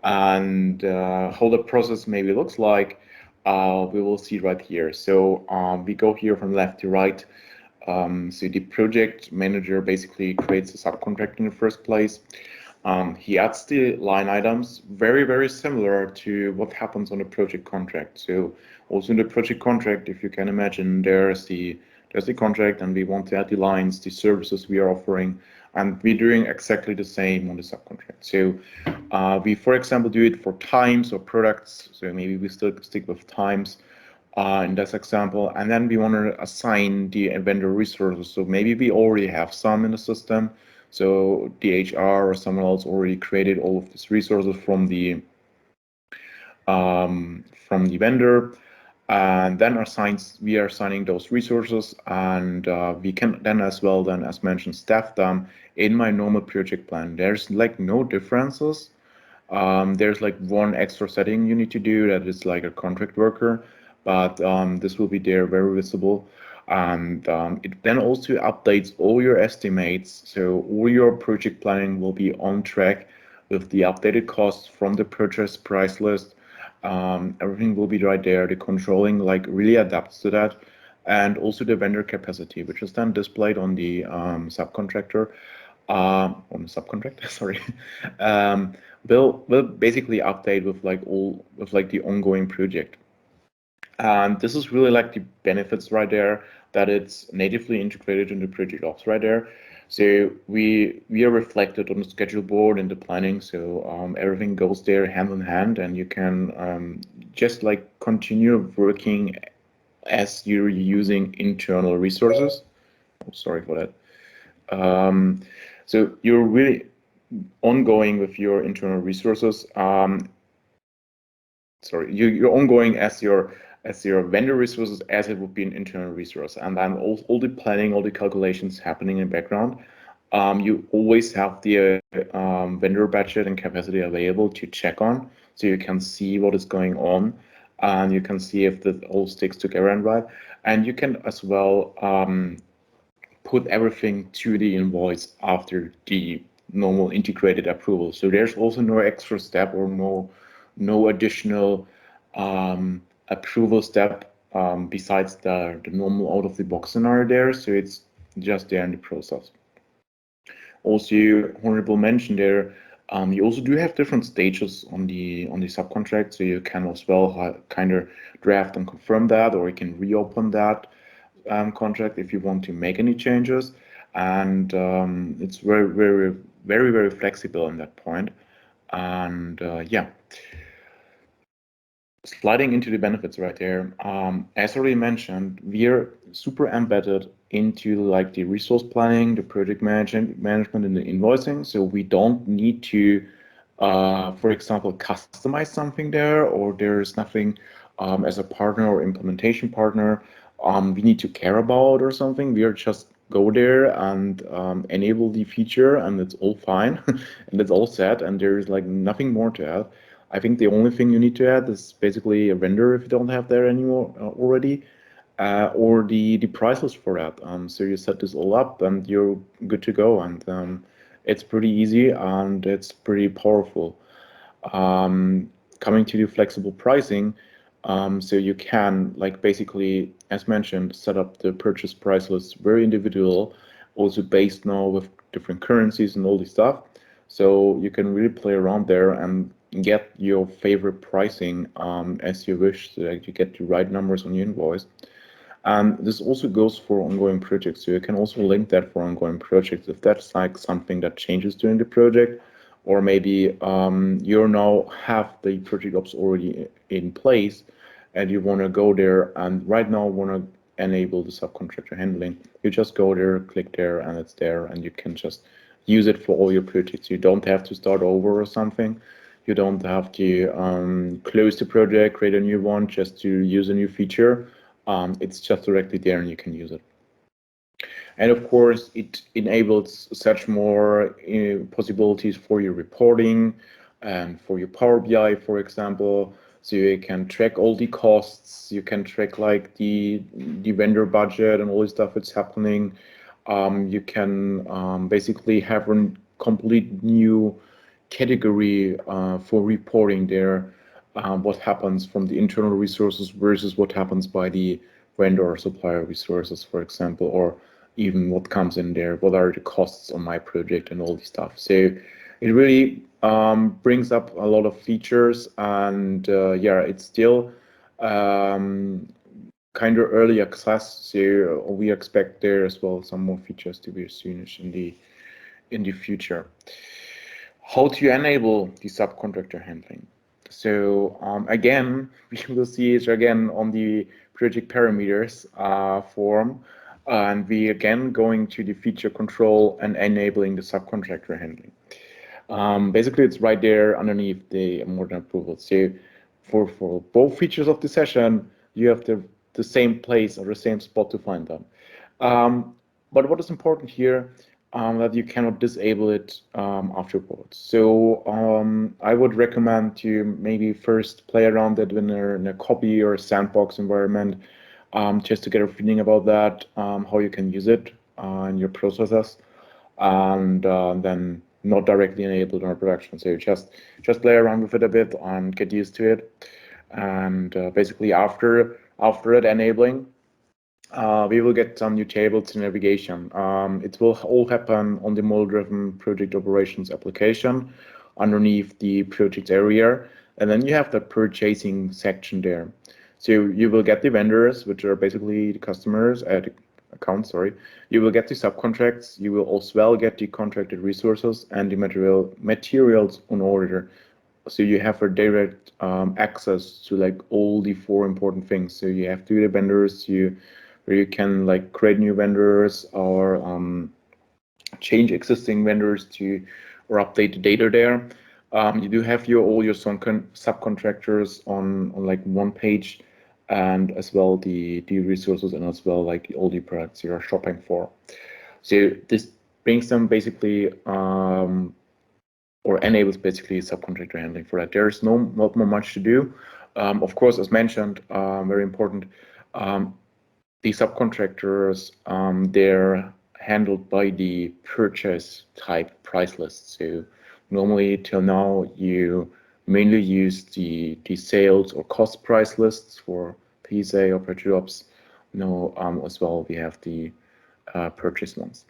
And how the process maybe looks like, we will see right here. So we go here from left to right. So the project manager basically creates a subcontract in the first place. He adds the line items, very, very similar to what happens on a project contract. So also in the project contract, if you can imagine, there's the contract, and we want to add the lines, the services we are offering, and we're doing exactly the same on the subcontract. So we, for example, do it for times or products. So maybe we still stick with times in this example, and then we want to assign the vendor resources. So maybe we already have some in the system. So the HR or someone else already created all of these resources from the vendor, and then we are assigning those resources, and we can then as well, then as mentioned, staff them in my normal project plan. There's like no differences. There's like one extra setting you need to do, that is like a contract worker, but this will be there very visible. And it then also updates all your estimates. So all your project planning will be on track with the updated costs from the purchase price list. Everything will be right there. The controlling like really adapts to that. And also the vendor capacity, which is then displayed on the subcontractor, on the subcontractor, sorry, will basically update with the ongoing project. And this is really like the benefits right there, that it's natively integrated into project ops right there. So we are reflected on the schedule board and the planning. So everything goes there hand in hand, and you can just like continue working as you're using internal resources. Oh, sorry for that. So you're really ongoing with your internal resources. Sorry, you're ongoing as your vendor resources, as it would be an internal resource, and then all the planning, all the calculations happening in the background. You always have the vendor budget and capacity available to check on, so you can see what is going on, and you can see if the all sticks together and right. And you can as well put everything to the invoice after the normal integrated approval. So there's also no extra step or no additional approval step besides the normal out of the box scenario there. So it's just there in the process. Also, honorable mention there, you also do have different stages on the subcontract, so you can as well kind of draft and confirm that, or you can reopen that contract if you want to make any changes. And it's very, very, very, very flexible in that point. And yeah, sliding into the benefits right there. As already mentioned, we're super embedded into like the resource planning, the project management, and the invoicing. So we don't need to, for example, customize something there, or there's nothing as a partner or implementation partner we need to care about or something. We are just go there and enable the feature, and it's all fine and it's all set, and there's like nothing more to add. I think the only thing you need to add is basically a vendor if you don't have there anymore already, or the price list for that. So you set this all up and you're good to go, and it's pretty easy and it's pretty powerful. Coming to the flexible pricing, so you can like basically, as mentioned, set up the purchase price list very individual, also based now with different currencies and all this stuff. So you can really play around there and get your favorite pricing as you wish, so that you get the right numbers on your invoice. And this also goes for ongoing projects. So you can also link that for ongoing projects if that's like something that changes during the project, or maybe you now have the project ops already in place and you want to go there and right now want to enable the subcontractor handling. You just go there, click there, and it's there, and you can just use it for all your projects. You don't have to start over or something. You don't have to close the project, create a new one just to use a new feature. It's just directly there and you can use it. And of course, it enables such more possibilities for your reporting and for your Power BI, for example. So you can track all the costs, you can track like the vendor budget and all the stuff that's happening. You can basically have a complete new category for reporting there, what happens from the internal resources versus what happens by the vendor or supplier resources, for example, or even what comes in there, what are the costs on my project and all this stuff. So it really brings up a lot of features, and yeah, it's still kind of early access, so we expect there as well some more features to be soonish in the future. How to enable the subcontractor handling? So again, we will see it again on the project parameters form, and we again going to the feature control and enabling the subcontractor handling. Basically, it's right there underneath the more than approval. So for both features of the session, you have the same place or the same spot to find them. But what is important here, that you cannot disable it afterwards. So I would recommend to maybe first play around it in a copy or a sandbox environment, just to get a feeling about that, how you can use it in your processes, and then not directly enabled in our production. So just play around with it a bit and get used to it. And basically after it enabling, we will get some new tables in navigation. It will all happen on the model-driven project operations application underneath the project area. And then you have the purchasing section there. So you will get the vendors, which are basically the customers, accounts, sorry. You will get the subcontracts. You will as well get the contracted resources and the materials on order. So you have a direct access to like all the four important things. So you have the vendors, where you can like create new vendors or change existing vendors or update the data there. You do have all your subcontractors on like one page, and as well the resources, and as well like all the products you are shopping for. So this brings them basically or enables basically subcontractor handling for that. There's not more much to do. Of course, as mentioned, very important. The subcontractors, they're handled by the purchase type price list. So normally till now, you mainly use the sales or cost price lists for PSA or per jobs. Now, as well, we have the purchase ones.